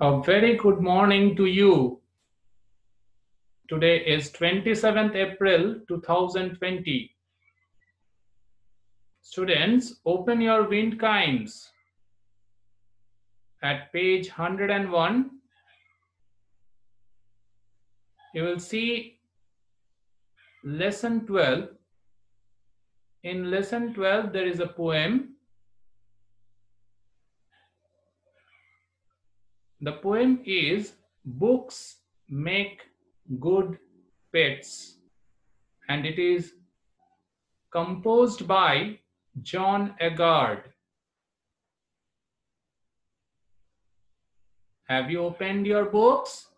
A very good morning to you. Today is 27th April 2020. Students, open your wind chimes. At page 101, you will see lesson 12. In lesson 12, there is a poem. The poem is Books Make Good Pets, and it is composed by John Agard. Have you opened your books?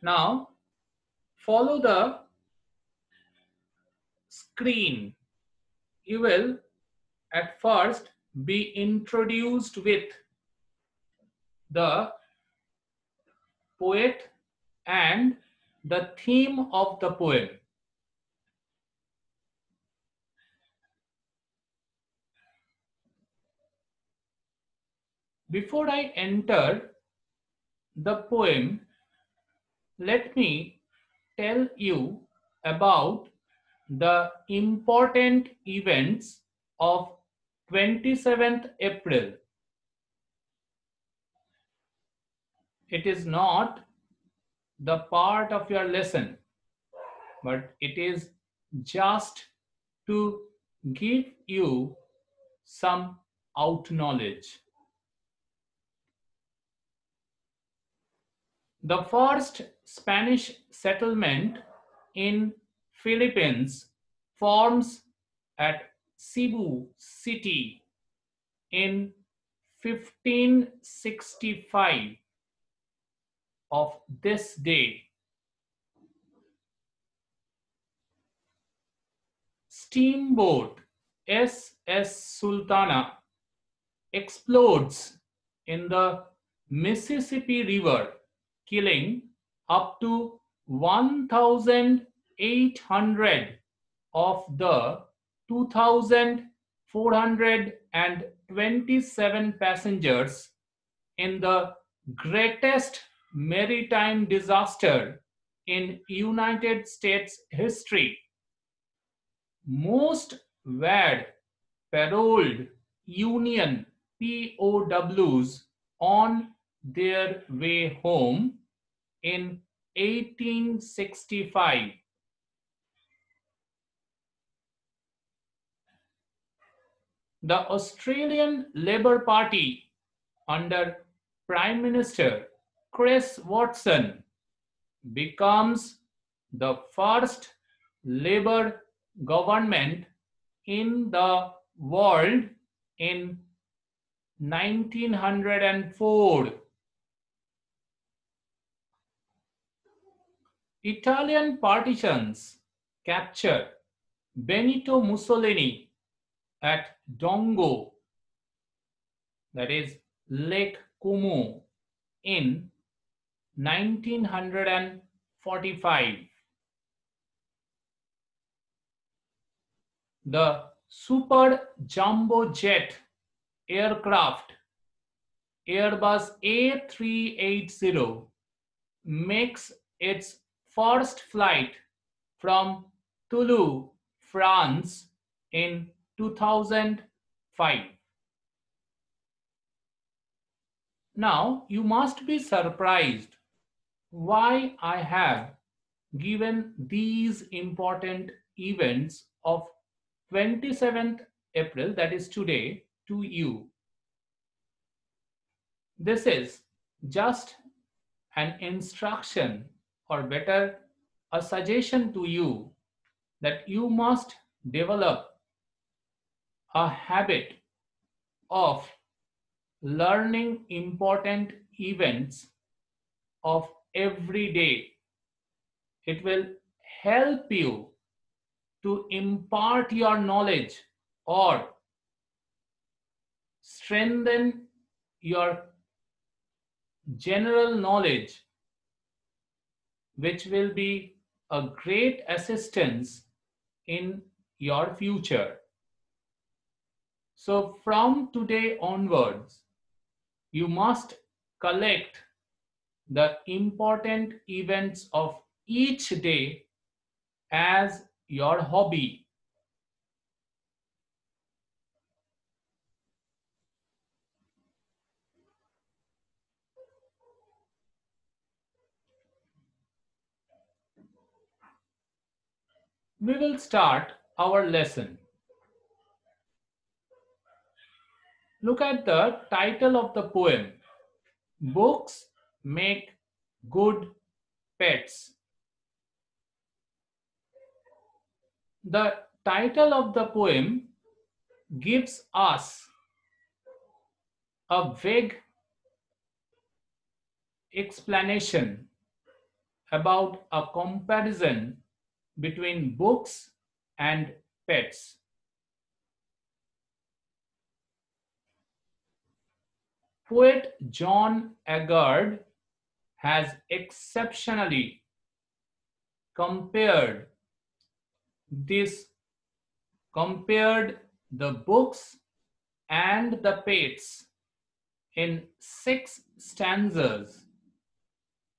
Now, follow the screen. You will at first be introduced with the poet and the theme of the poem. Before I enter the poem, let me tell you about the important events of 27th April. It is not the part of your lesson, but it is just to give you some out knowledge. The first Spanish settlement in Philippines forms at Cebu City in 1565 of this day. Steamboat SS Sultana explodes in the Mississippi River, killing up to 1,800 of the 2,427 passengers in the greatest maritime disaster in United States history. Most were paroled Union POWs on their way home in 1865. The Australian Labor Party under Prime Minister Chris Watson becomes the first Labor government in the world in 1904. Italian partisans capture Benito Mussolini at Dongo, that is Lake Como, in 1945. The Super Jumbo Jet aircraft Airbus A380 makes its first flight from Toulouse, France in 2005. Now you must be surprised why I have given these important events of 27th April, that is today, to you. This is just an instruction, or better, a suggestion to you that you must develop a habit of learning important events of every day. It will help you to impart your knowledge or strengthen your general knowledge, which will be a great assistance in your future. So from today onwards, you must collect the important events of each day as your hobby. We will start our lesson. Look at the title of the poem. Books make good pets. The title of the poem gives us a vague explanation about a comparison between books and pets. Poet John Agard has exceptionally compared this compared the books and the pets in 6 stanzas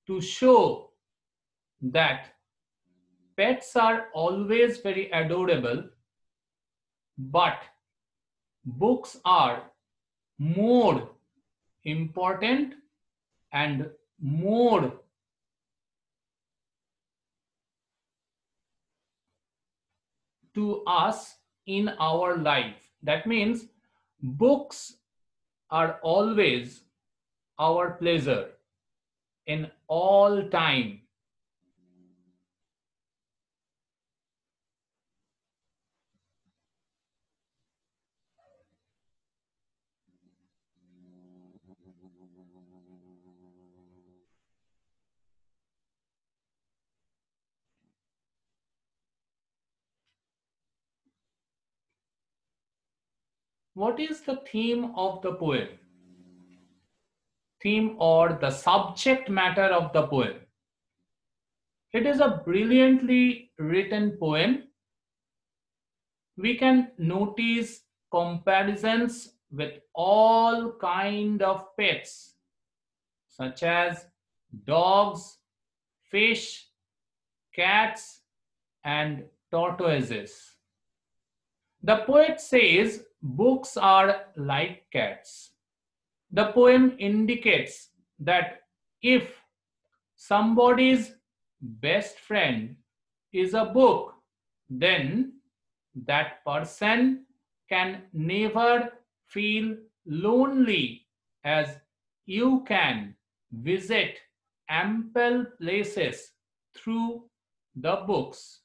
to show that pets are always very adorable, but books are more important and more to us in our life. That means books are always our pleasure in all time. What is the theme of the poem? Theme or the subject matter of the poem. It is a brilliantly written poem. We can notice comparisons with all kind of pets such as dogs, fish, cats, and tortoises. The poet says books are like cats. The poem indicates that if somebody's best friend is a book, then that person can never feel lonely, as you can visit ample places through the books.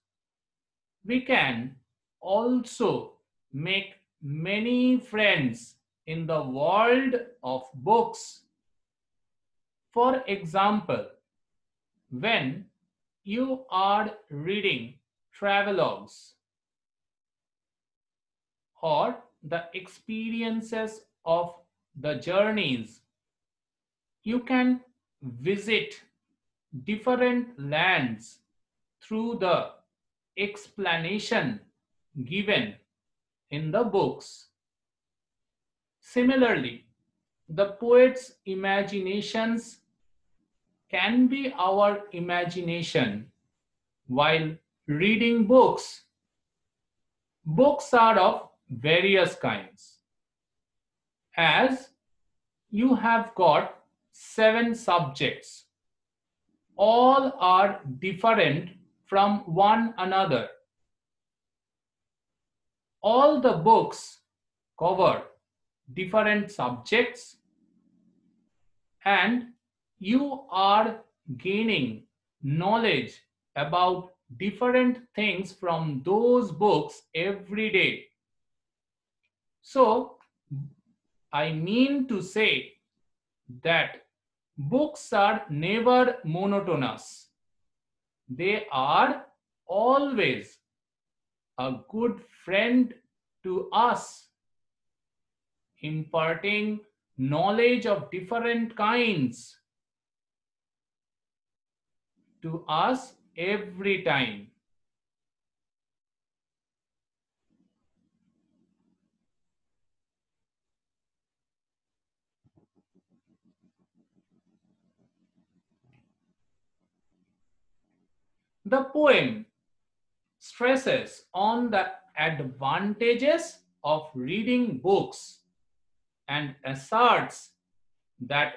We can also make many friends in the world of books. For example, when you are reading travelogues or the experiences of the journeys, you can visit different lands through the explanation given in the books. Similarly, the poet's imaginations can be our imagination while reading books. Books are of various kinds. As you have got 7 subjects, all are different from one another. All the books cover different subjects, and you are gaining knowledge about different things from those books every day. So, I mean to say that books are never monotonous. They are always a good friend to us, imparting knowledge of different kinds to us every time. The poem stresses on the advantages of reading books and asserts that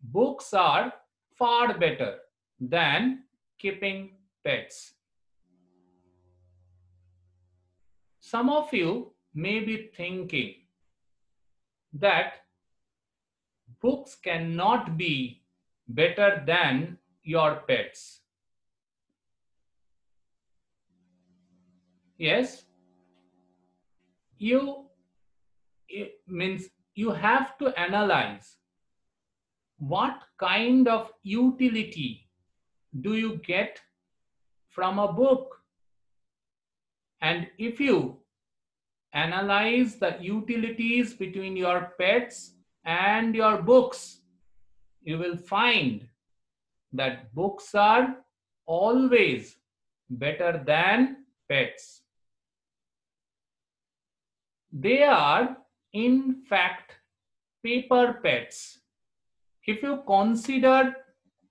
books are far better than keeping pets. Some of you may be thinking that books cannot be better than your pets. Yes, you it means you have to analyze what kind of utility do you get from a book, and if you analyze the utilities between your pets and your books, you will find that books are always better than pets. They are, in fact, paper pets. If you consider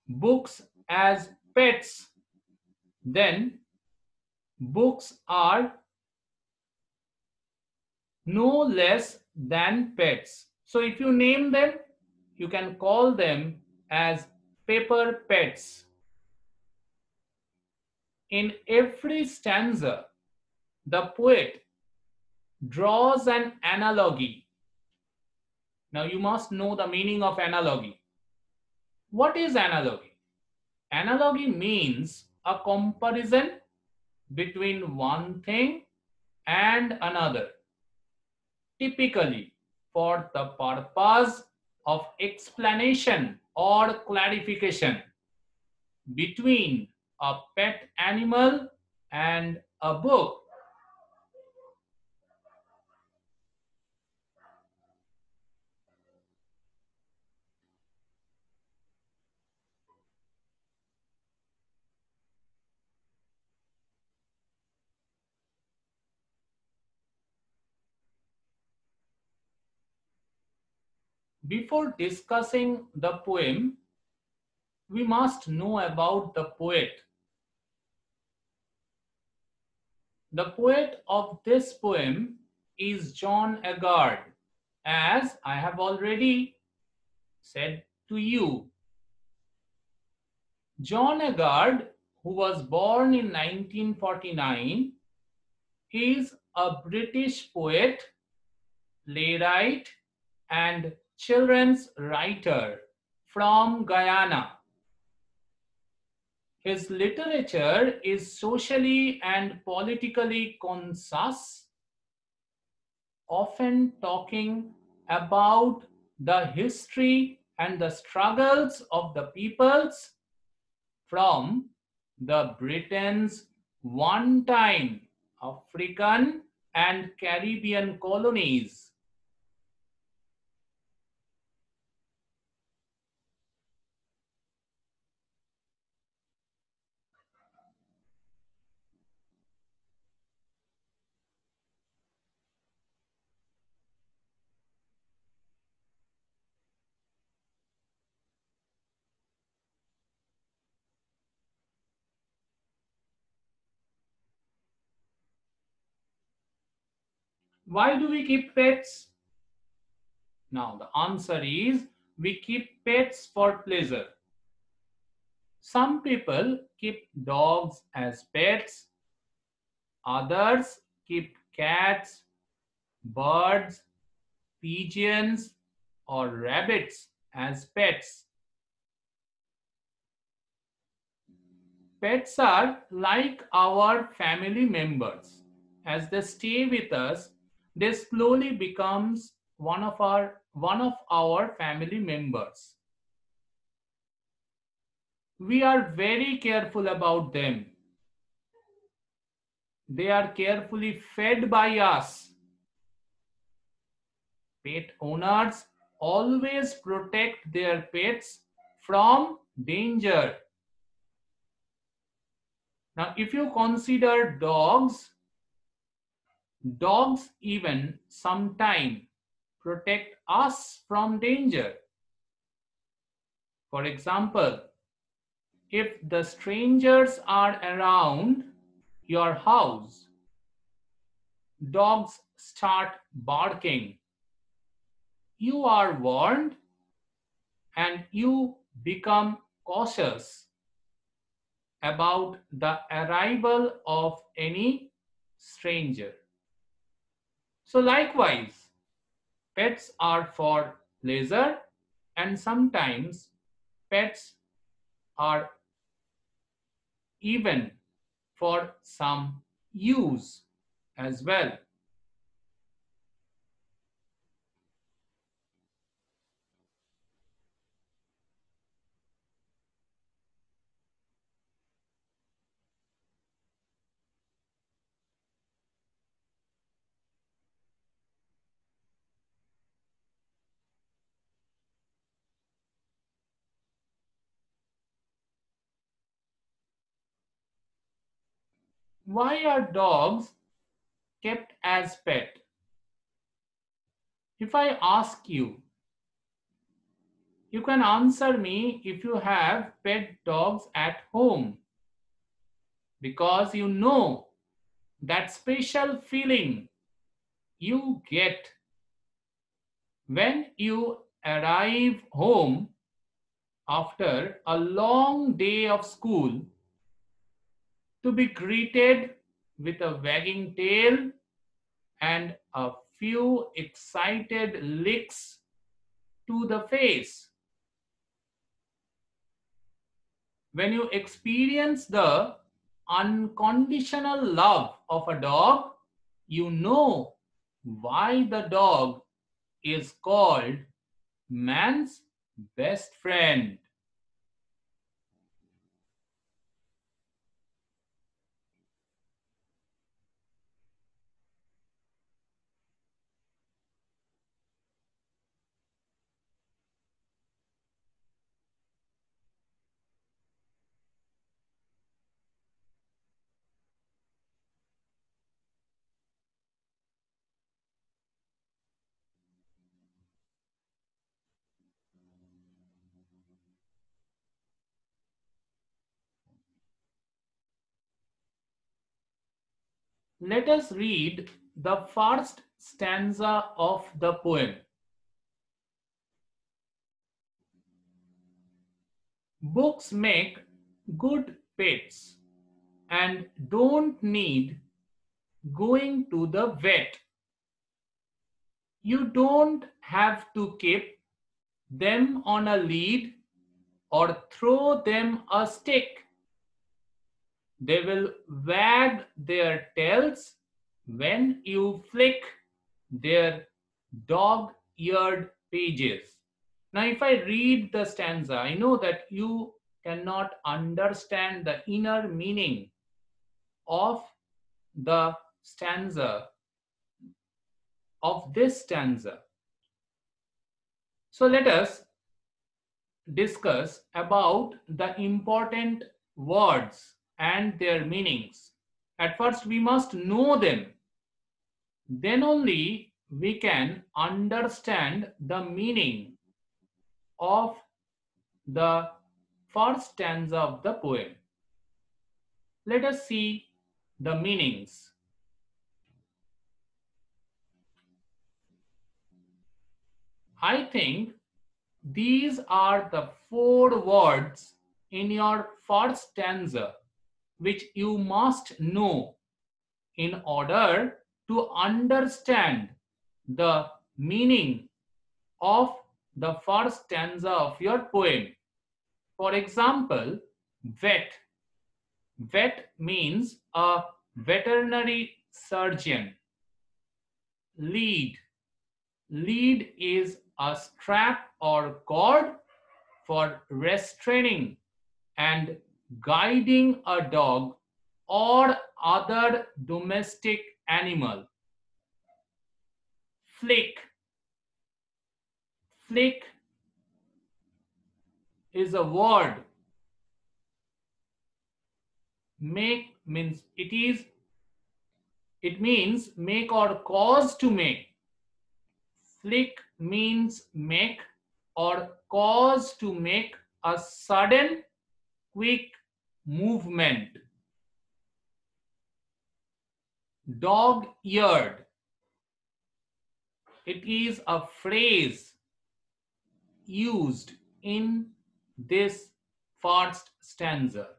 books as pets, then books are no less than pets. So if you name them, you can call them as paper pets. In every stanza, the poet draws an analogy. Now you must know the meaning of analogy. What is analogy? Analogy means a comparison between one thing and another, typically for the purpose of explanation or clarification between a pet animal and a book. Before discussing the poem, we must know about the poet. The poet of this poem is John Agard, as I have already said to you. John Agard, who was born in 1949, is a British poet, playwright, and children's writer from Guyana. His literature is socially and politically conscious, often talking about the history and the struggles of the peoples from the Britain's one-time African and Caribbean colonies. Why do we keep pets? Now the answer is we keep pets for pleasure. Some people keep dogs as pets, others keep cats, birds, pigeons, or rabbits as pets. Pets are like our family members. As they stay with us, they slowly becomes one of our family members. We are very careful about them. They are carefully fed by us. Pet owners always protect their pets from danger. Now, if you consider dogs, dogs even sometimes protect us from danger. For example, If the strangers are around your house, dogs start barking. You are warned and you become cautious about the arrival of any stranger. So, likewise, pets are for pleasure, and sometimes pets are even for some use as well. Why are dogs kept as pet? If I ask you, you can answer me if you have pet dogs at home, because you know that special feeling you get when you arrive home after a long day of school, to be greeted with a wagging tail and a few excited licks to the face. When you experience the unconditional love of a dog, you know why the dog is called man's best friend. Let us read the first stanza of the poem. Books make good pets and don't need going to the vet. You don't have to keep them on a lead or throw them a stick. They will wag their tails when you flick their dog eared pages. Now, if I read the stanza, I know that you cannot understand the inner meaning of the stanza, of this stanza. So, let us discuss about the important words and their meanings. At first, we must know them. Then only we can understand the meaning of the first stanza of the poem. Let us see the meanings. I think these are the 4 words in your first stanza which you must know in order to understand the meaning of the first stanza of your poem. For example, vet. Vet means a veterinary surgeon. Lead. Lead is a strap or cord for restraining and guiding a dog or other domestic animal. Flick. Flick is a word. Make means it means make or cause to make. Flick means make or cause to make a sudden, quick movement. Dog-eared. It is a phrase used in this first stanza,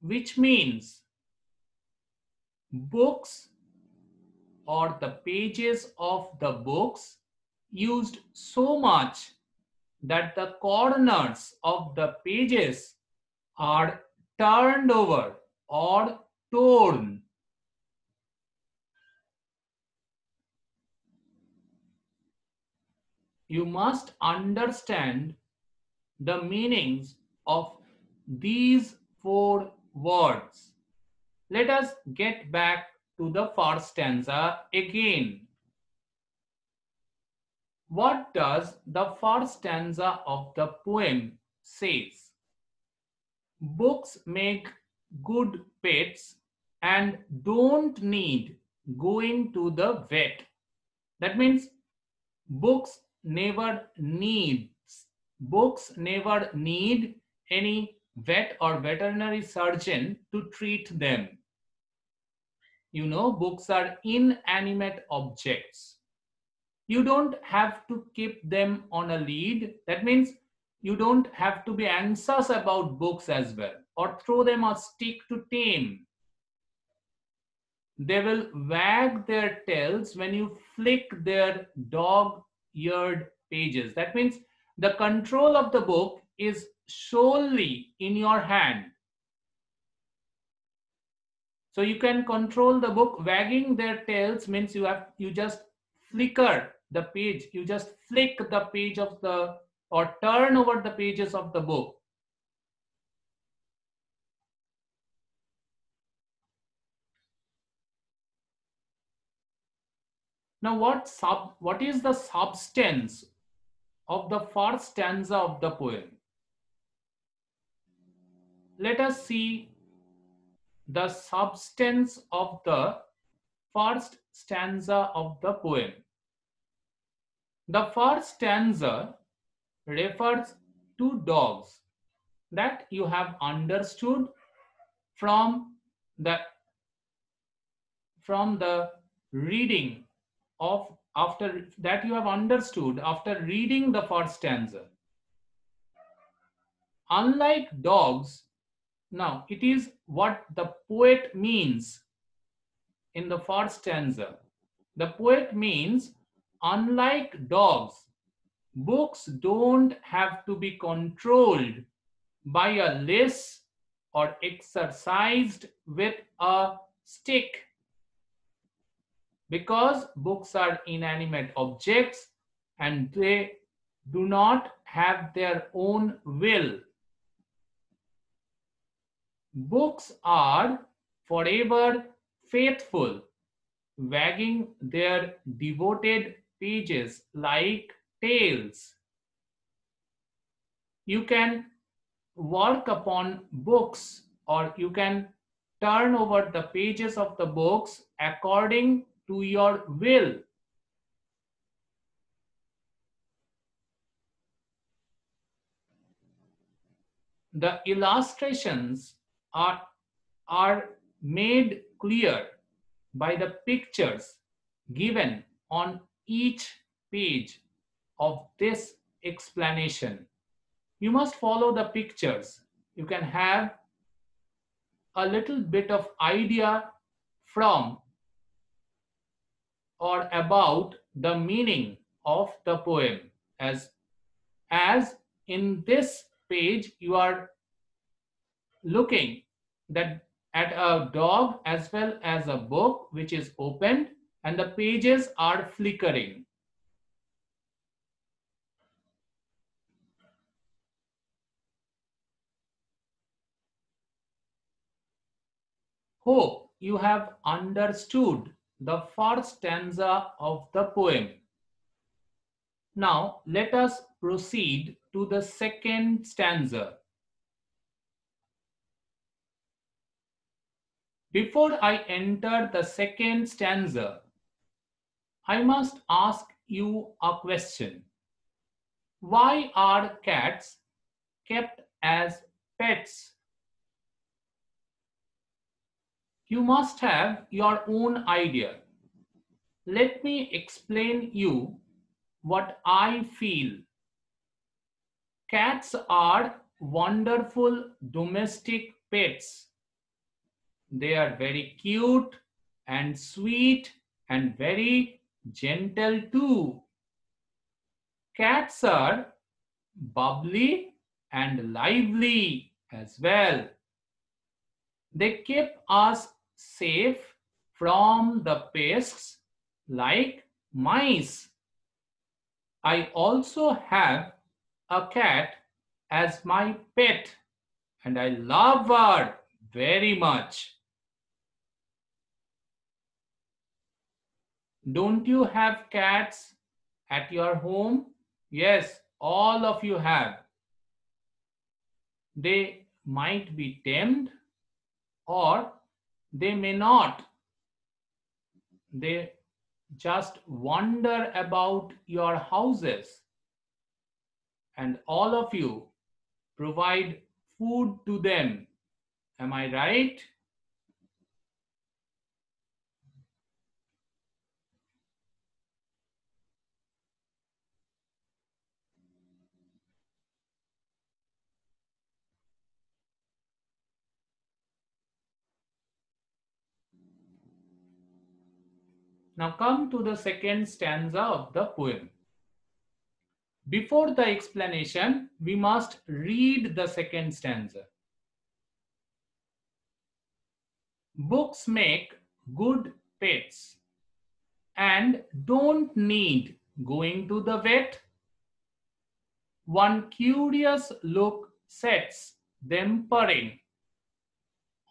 which means books or the pages of the books used so much that the corners of the pages are turned over or torn. You must understand the meanings of these four words. Let us get back to the first stanza again. What does the first stanza of the poem says? Books make good pets and don't need going to the vet. That means books never need any vet or veterinary surgeon to treat them. You know, books are inanimate objects. You don't have to keep them on a lead. That means you don't have to be anxious about books as well, or throw them a stick to tame. They will wag their tails when you flick their dog-eared pages. That means the control of the book is solely in your hand. So you can control the book. Wagging their tails means you just flicker the page. You just flick the page of the, or turn over the pages of the book. Now what is the substance of the first stanza of the poem? Let us see the substance of the first stanza of the poem. The first stanza refers to dogs. That you have understood from the reading of, after that you have understood after reading the first stanza. Unlike dogs, now it is what the poet means in the first stanza. The poet means, unlike dogs, books don't have to be controlled by a leash or exercised with a stick. Because books are inanimate objects and they do not have their own will. Books are forever faithful, wagging their devoted pages like tails. You can work upon books, or you can turn over the pages of the books according to your will. The illustrations are made clear by the pictures given on each page of this explanation. You must follow the pictures. You can have a little bit of idea from or about the meaning of the poem. As in this page you are looking that at a dog as well as a book which is opened and the pages are flickering. Hope you have understood the first stanza of the poem. Now let us proceed to the second stanza. Before I enter the second stanza, I must ask you a question. Why are cats kept as pets? You must have your own idea. Let me explain you what I feel. Cats are wonderful domestic pets. They are very cute and sweet and very gentle too. Cats are bubbly and lively as well. They keep us safe from the pests like mice. I also have a cat as my pet and I love her very much. Don't you have cats at your home? Yes, all of you have. They might be tamed or they may not. They just wander about your houses and all of you provide food to them. Am I right? Now come to the second stanza of the poem. Before the explanation, we must read the second stanza. Books make good pets and don't need going to the vet. One curious look sets them purring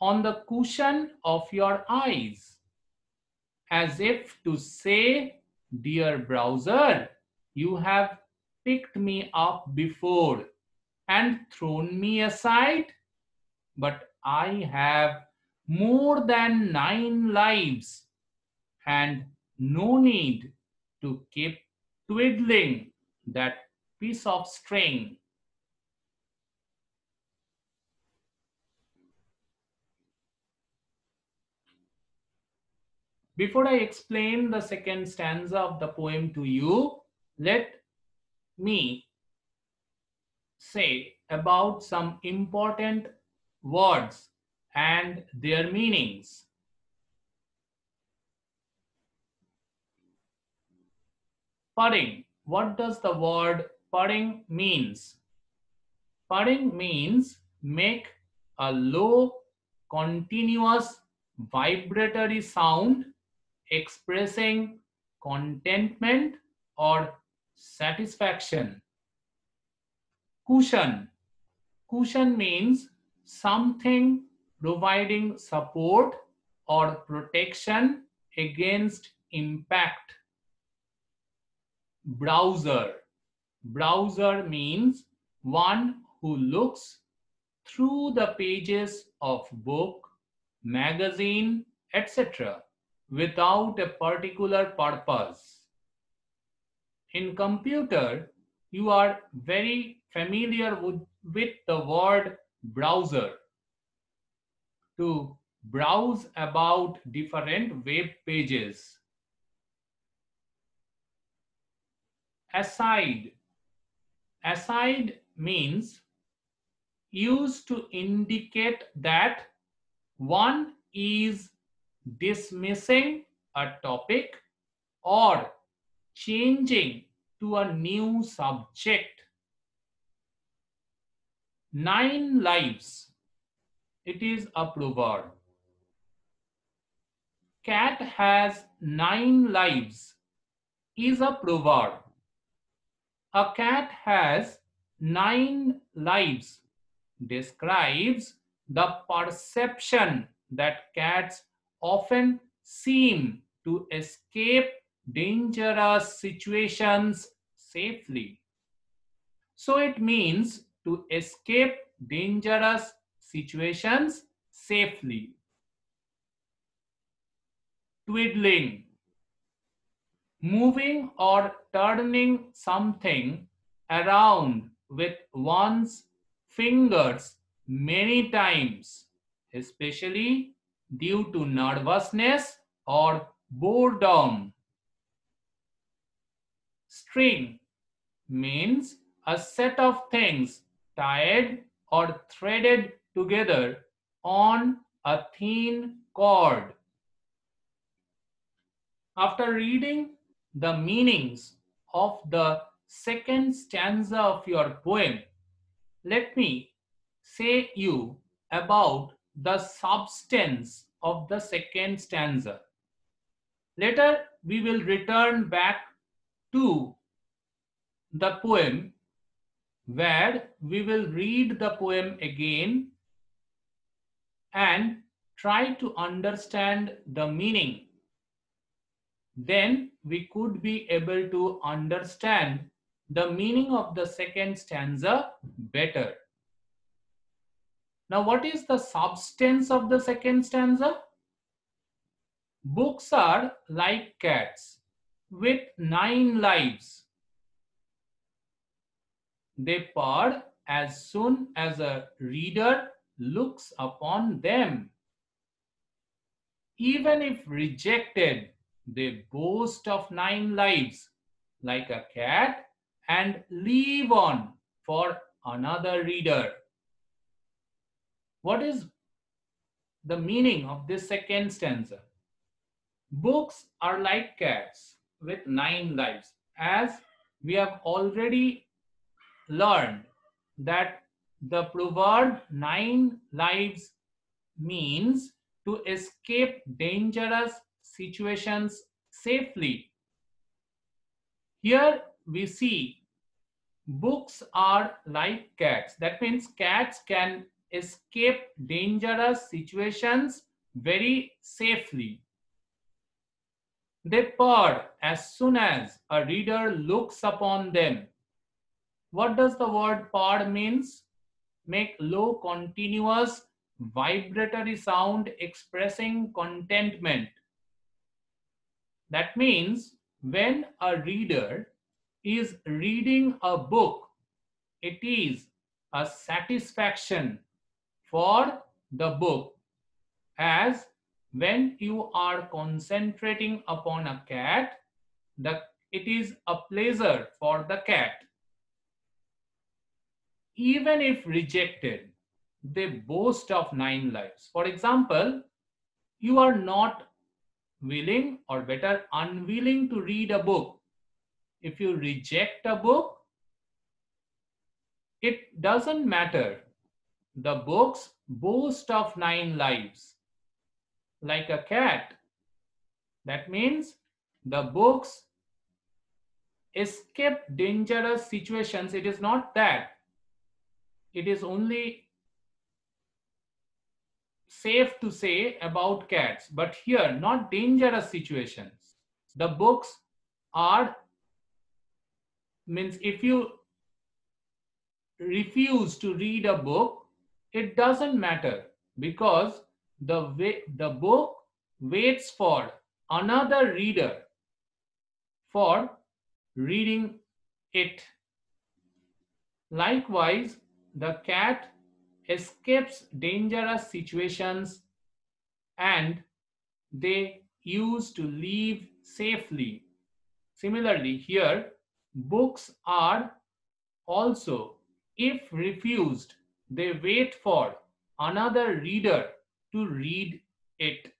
on the cushion of your eyes, as if to say, dear browser, you have picked me up before and thrown me aside, but I have more than 9 lives and no need to keep twiddling that piece of string. Before I explain the second stanza of the poem to you, let me say about some important words and their meanings. Purring. What does the word purring means? Purring means make a low, continuous, vibratory sound expressing contentment or satisfaction. Cushion. Cushion means something providing support or protection against impact. Browser. Browser means one who looks through the pages of book, magazine, etc. without a particular purpose. In computer, you are very familiar with the word browser, to browse about different web pages. Aside. Aside means used to indicate that one is dismissing a topic or changing to a new subject. 9 lives. It is a proverb. Cat has 9 lives is a proverb. A cat has 9 lives describes the perception that cats often seem to escape dangerous situations safely. So it means to escape dangerous situations safely. Twiddling. Moving or turning something around with one's fingers many times, especially due to nervousness or boredom. String means a set of things tied or threaded together on a thin cord. After reading the meanings of the second stanza of your poem, let me say you about the substance of the second stanza. Later, we will return back to the poem where we will read the poem again and try to understand the meaning. Then we could be able to understand the meaning of the second stanza better. Now, what is the substance of the second stanza? Books are like cats with 9 lives. They purr as soon as a reader looks upon them. Even if rejected, they boast of 9 lives like a cat and leave on for another reader. What is the meaning of this second stanza? Books are like cats with 9 lives. As we have already learned that the proverb 9 lives means to escape dangerous situations safely. Here we see books are like cats. That means cats can escape dangerous situations very safely. They purr as soon as a reader looks upon them. What does the word purr means? Make low, continuous, vibratory sound expressing contentment. That means when a reader is reading a book, it is a satisfaction for the book, as when you are concentrating upon a cat, it is a pleasure for the cat. Even if rejected, they boast of 9 lives. For example, you are not willing, or better, unwilling to read a book. If you reject a book, it doesn't matter. The books boast of 9 lives. Like a cat. That means the books escape dangerous situations. It is not that. It is only safe to say about cats, but here not dangerous situations. The books are, means if you refuse to read a book, it doesn't matter, because the book waits for another reader for reading it. Likewise, the cat escapes dangerous situations and they used to live safely. Similarly, here, books are also, if refused, they wait for another reader to read it.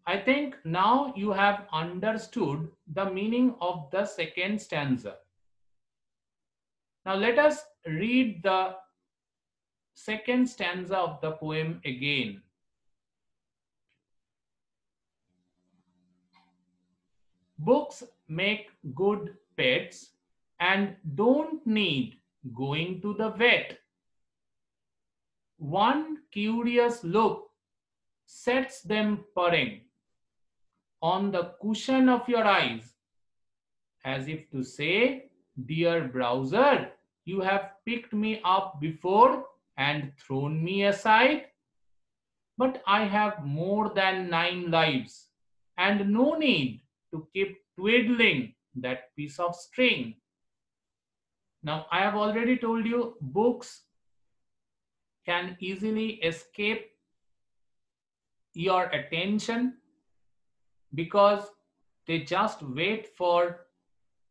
I think now you have understood the meaning of the second stanza. Now let us read the second stanza of the poem again. Books make good pets and don't need going to the vet. One curious look sets them purring on the cushion of your eyes, as if to say, "Dear browser, you have picked me up before and thrown me aside. But I have more than 9 lives and no need to keep twiddling that piece of string." Now, I have already told you books can easily escape your attention because they just wait for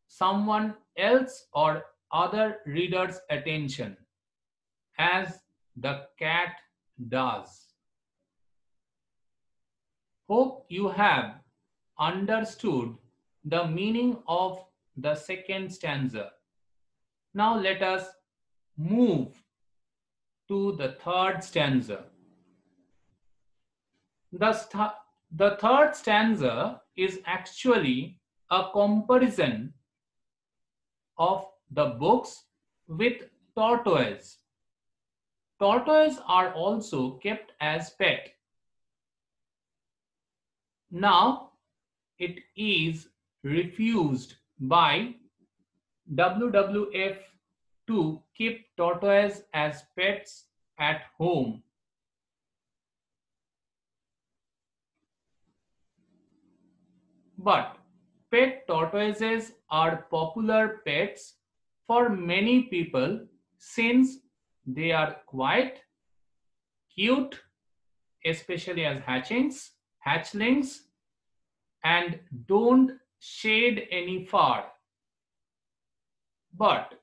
someone else or other reader's attention, as the cat does. Hope you have understood the meaning of the second stanza. Now let us move to the third stanza. The, the third stanza is actually a comparison of the books with tortoise. Tortoise are also kept as pet. Now it is refused by WWF to keep tortoise as pets at home. But pet tortoises are popular pets for many people since they are quite cute, especially as hatchlings, and don't shed any fur. But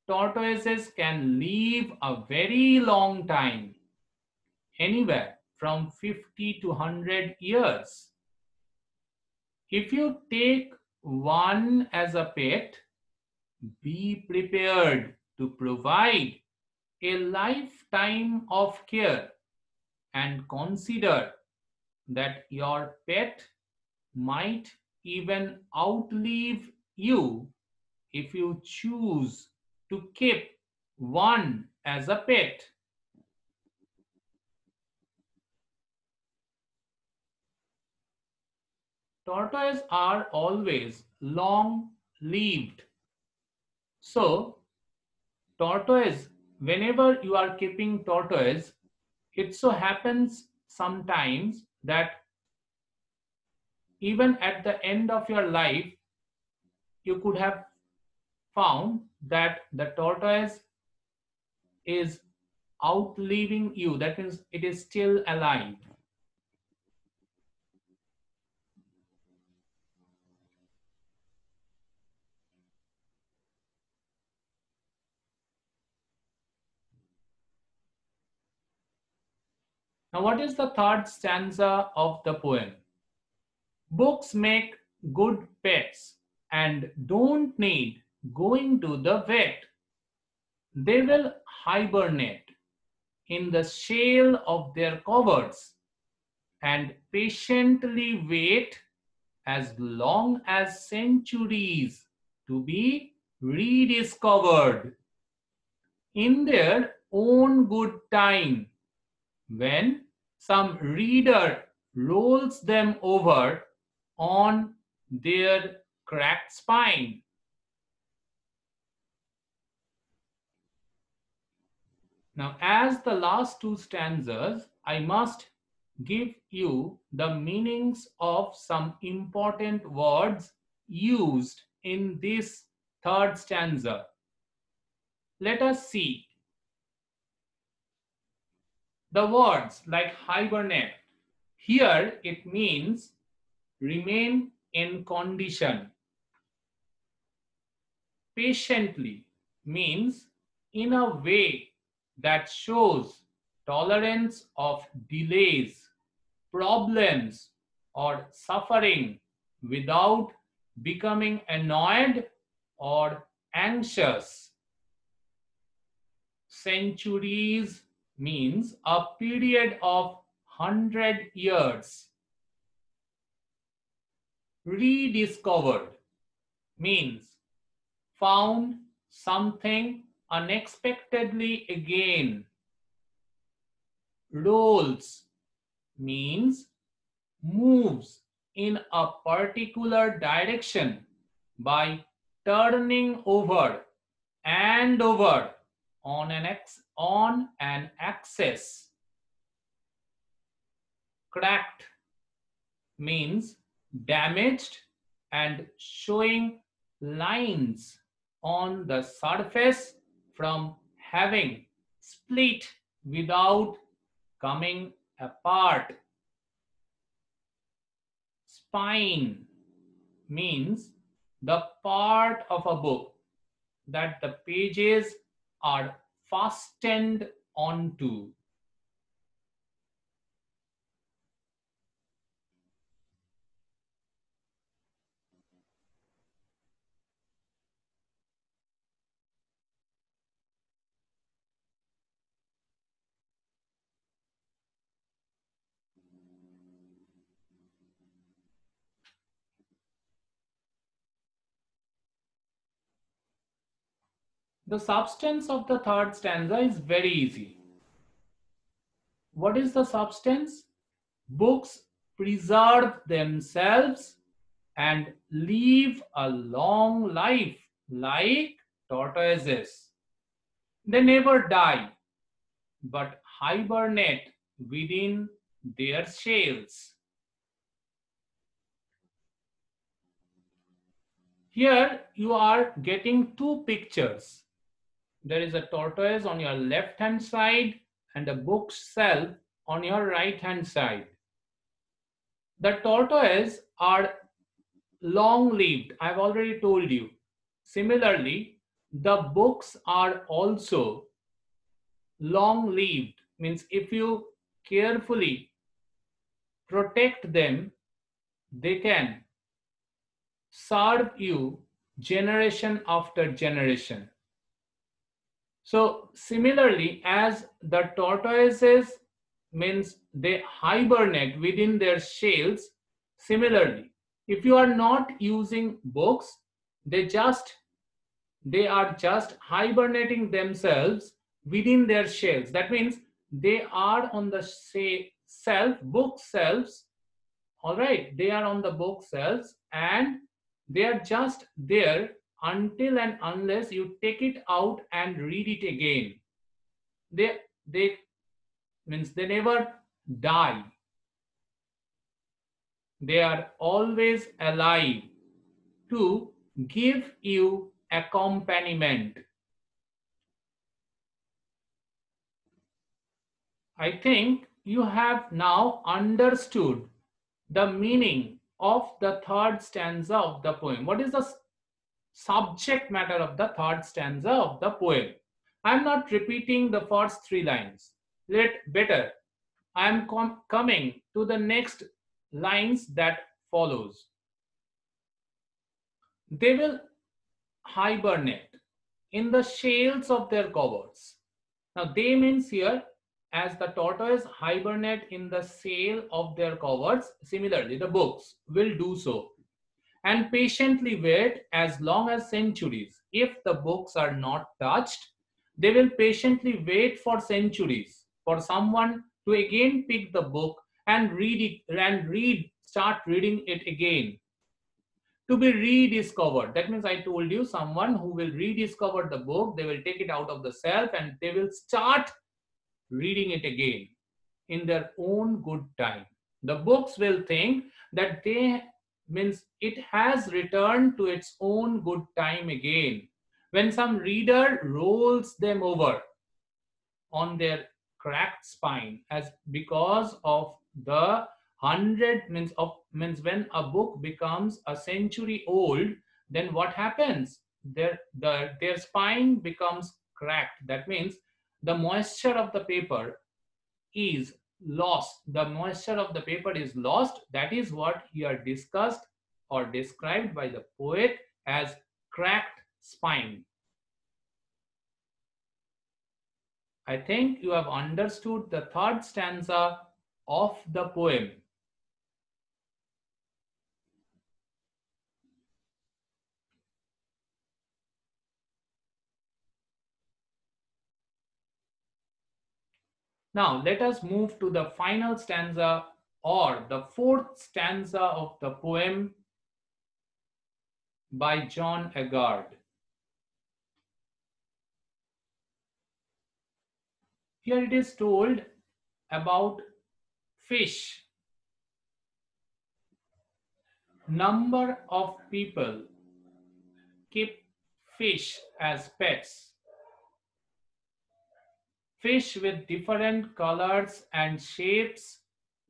tortoises can live a very long time, anywhere from 50 to 100 years. If you take one as a pet, be prepared to provide a lifetime of care and consider that your pet might even outlive you if you choose to keep one as a pet. Tortoises are always long lived. So, tortoise, whenever you are keeping tortoise, it so happens sometimes that even at the end of your life, you could have found that the tortoise is outliving you. That means it is still alive. Now, what is the third stanza of the poem? Books make good pets and don't need going to the vet. They will hibernate in the shell of their covers and patiently wait as long as centuries to be rediscovered in their own good time, when some reader rolls them over on their cracked spine. Now, as the last two stanzas, I must give you the meanings of some important words used in this third stanza. Let us see. The words like hibernate, here it means remain in condition. Patiently means in a way that shows tolerance of delays, problems, or suffering without becoming annoyed or anxious. Centuries means a period of 100 years. Rediscovered means found something unexpectedly again. Rolls means moves in a particular direction by turning over and over on an axis. Cracked means damaged and showing lines on the surface from having split without coming apart. spine means the part of a book that the pages are fastened onto. The substance of the third stanza is very easy. What is the substance? Books preserve themselves and live a long life like tortoises. They never die but hibernate within their shells. Here you are getting two pictures. There is a tortoise on your left hand side and a bookshelf on your right hand side. The tortoise are long lived, I've already told you. Similarly, the books are also long lived, means if you carefully protect them, they can serve you generation after generation. So similarly, as the tortoises means they hibernate within their shells, similarly, if you are not using books, they are just hibernating themselves within their shells. That means they are on the book shelves. All right, they are on the book shelves and they are just there until and unless you take it out and read it again. They means they never die. They are always alive to give you accompaniment. I think you have now understood the meaning of the third stanza of the poem. What is the subject matter of the third stanza of the poem? I am not repeating the first three lines. Better, I am coming to the next lines that follows. They will hibernate in the shells of their coverts. Now they means here, as the tortoise hibernate in the shell of their coverts, similarly the books will do so and patiently wait as long as centuries. If the books are not touched, they will patiently wait for centuries for someone to again pick the book and start reading it again. To be rediscovered. That means I told you someone who will rediscover the book, they will take it out of the shelf and they will start reading it again in their own good time. The books will think that they means it has returned to its own good time again. When some reader rolls them over on their cracked spine as because of the means when a book becomes a century old, then what happens? Their spine becomes cracked. That means the moisture of the paper is lost. The moisture of the paper is lost. That is what here discussed or described by the poet as cracked spine. I think you have understood the third stanza of the poem. Now let us move to the final stanza or the fourth stanza of the poem by John Agard. Here it is told about fish. Number of people keep fish as pets. Fish with different colors and shapes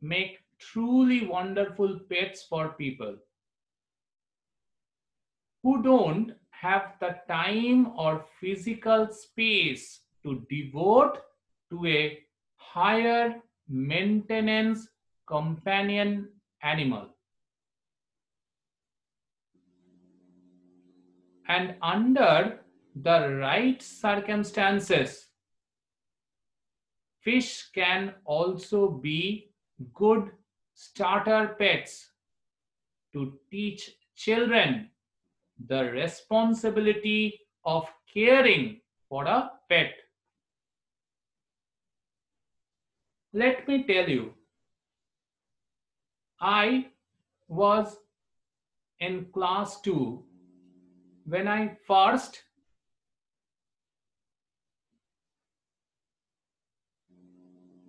make truly wonderful pets for people who don't have the time or physical space to devote to a higher maintenance companion animal. And under the right circumstances, fish can also be good starter pets to teach children the responsibility of caring for a pet. Let me tell you, I was in class 2 when I first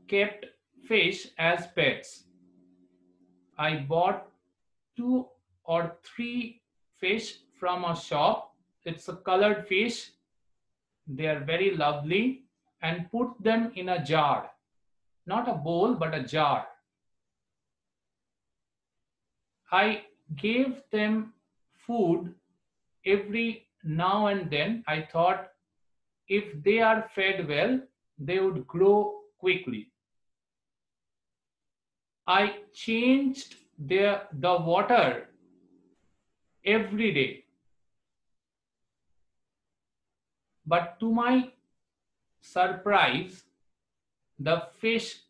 kept fish as pets. I bought 2 or 3 fish from a shop. It's a colored fish. They are very lovely, and put them in a jar. Not a bowl, but a jar. I gave them food every now and then. I thought if they are fed well, they would grow quickly. I changed the water every day. But to my surprise, the fish,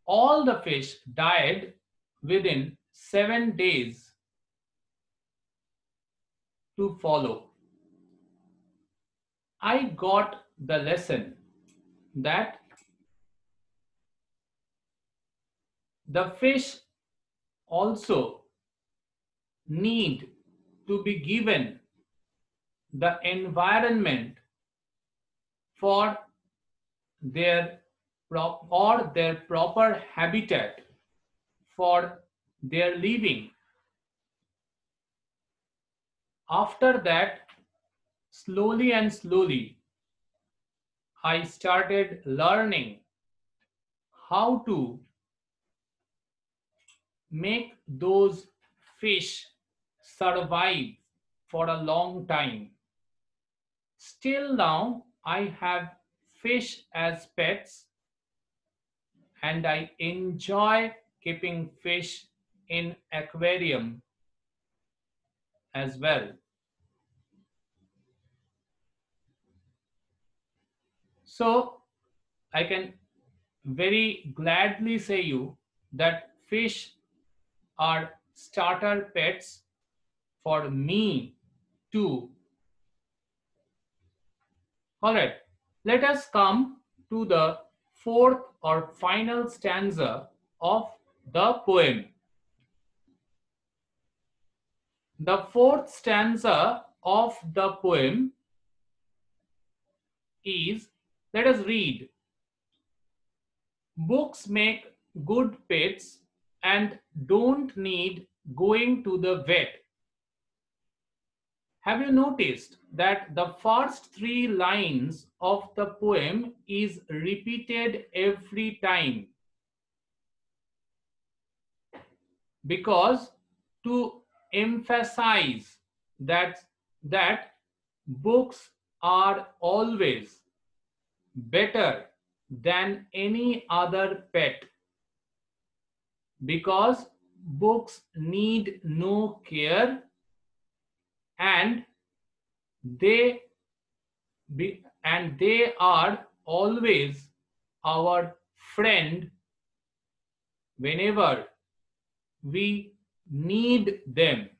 all the fish died within 7 days to follow. I got the lesson that the fish also need to be given the environment for their their proper habitat for their living. After that, slowly and slowly, I started learning how to make those fish survive for a long time. Still now, I have fish as pets, and I enjoy keeping fish in aquarium as well. So I can very gladly say you that fish are starter pets for me too. All right, let us come to the fourth or final stanza of the poem. The fourth stanza of the poem is, let us read. Books make good pets and don't need going to the vet. Have you noticed that the first 3 lines of the poem is repeated every time? Because to emphasize that books are always better than any other pet, because books need no care, and they are always our friend whenever we need them.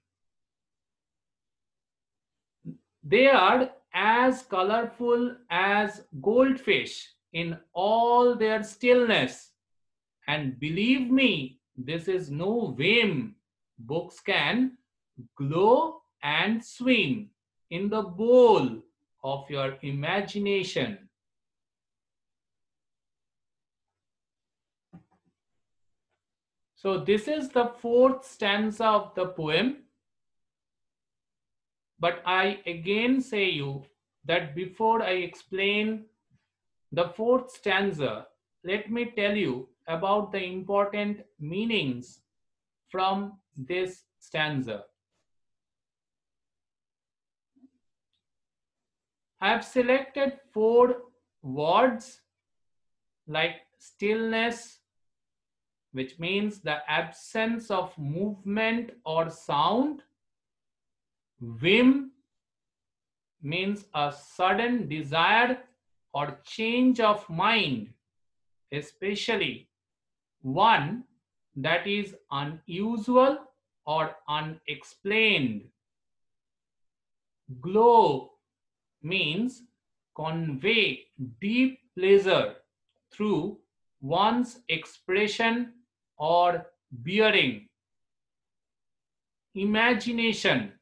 They are as colorful as goldfish in all their stillness. And believe me, this is no whim. Books can glow and swim in the bowl of your imagination. So this is the fourth stanza of the poem. But I again say you that before I explain the fourth stanza, let me tell you about the important meanings from this stanza. I have selected 4 words like stillness, which means the absence of movement or sound. Whim means a sudden desire or change of mind, especially one that is unusual or unexplained. Glow means convey deep pleasure through one's expression or bearing. Imagination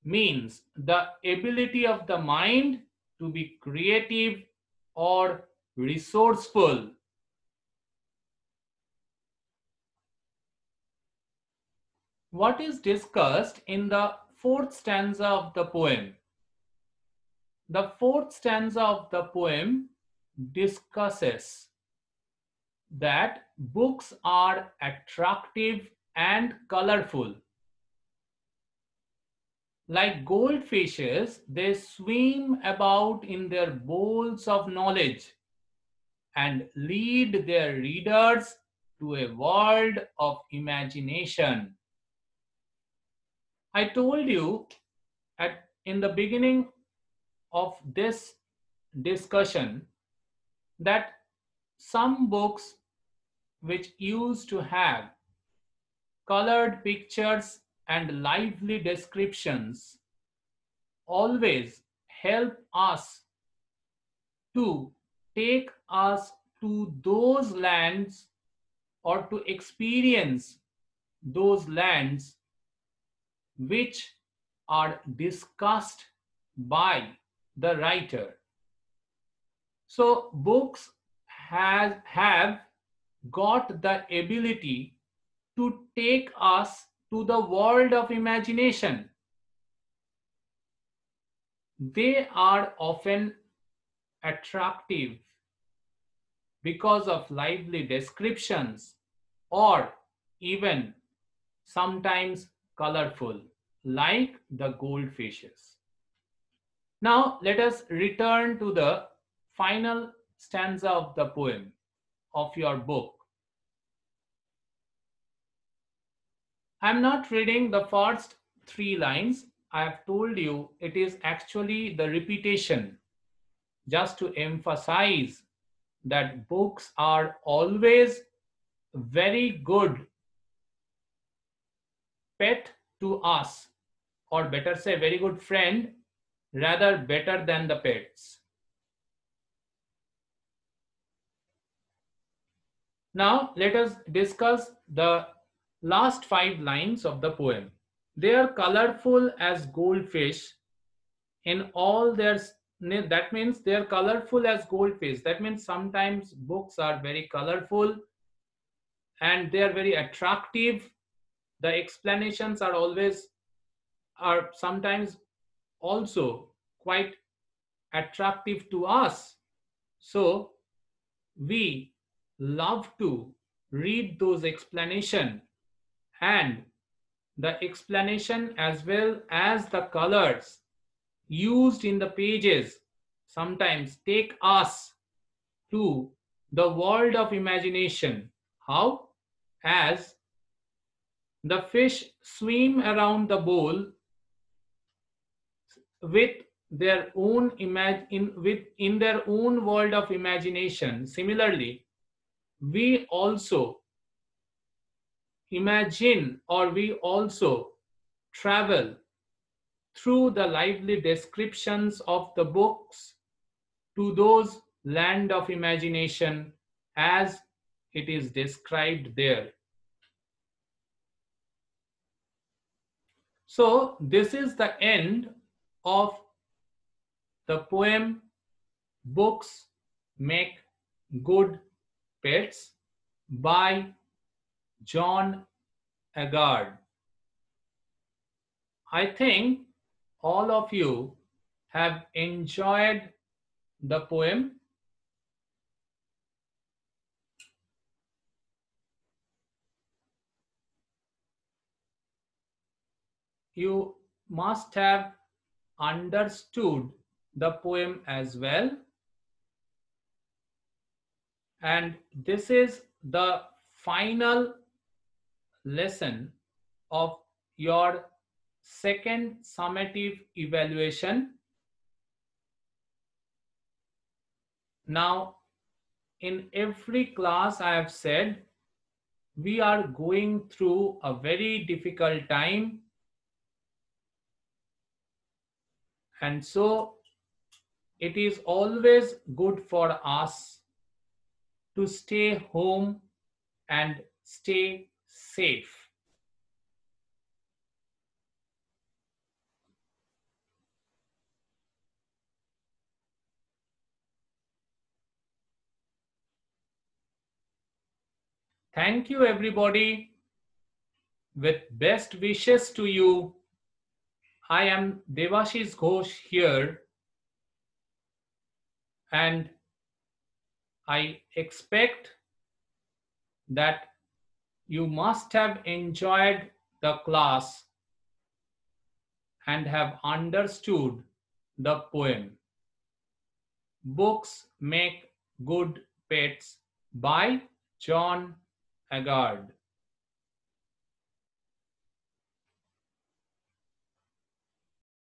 means the ability of the mind to be creative or resourceful. What is discussed in the 4th stanza of the poem? The 4th stanza of the poem discusses that books are attractive and colorful. Like goldfishes, they swim about in their bowls of knowledge and lead their readers to a world of imagination. I told you in the beginning of this discussion that some books which used to have colored pictures and lively descriptions always help us to take us to those lands or to experience those lands which are discussed by the writer. So books have got the ability to take us to the world of imagination. They are often attractive because of lively descriptions or even sometimes colorful, like the goldfishes. Now let us return to the final stanza of the poem of your book. I'm not reading the first 3 lines. I have told you it is actually the repetition just to emphasize that books are always very good pet to us, or better say very good friend, rather better than the pets. Now let us discuss the last 5 lines of the poem. They are colorful as goldfish in all their, that means they are colorful as goldfish. That means sometimes books are very colorful and they are very attractive. The explanations are sometimes also quite attractive to us. So we love to read those explanation, and the explanation as well as the colors used in the pages sometimes take us to the world of imagination. How? As the fish swim around the bowl with their own in their own world of imagination. Similarly, we also imagine, or we also travel through the lively descriptions of the books to those land of imagination as it is described there. So this is the end of the poem Books Make Good Pets by John Agard. I think all of you have enjoyed the poem. you must have understood the poem as well. And this is the final lesson of your second summative evaluation. Now, in every class, I have said we are going through a very difficult time, and so it is always good for us to stay home and stay safe. Thank you, everybody. With best wishes to you, I am Devashish Ghosh here, and I expect that you must have enjoyed the class and have understood the poem. Books Make Good Pets by John Agard.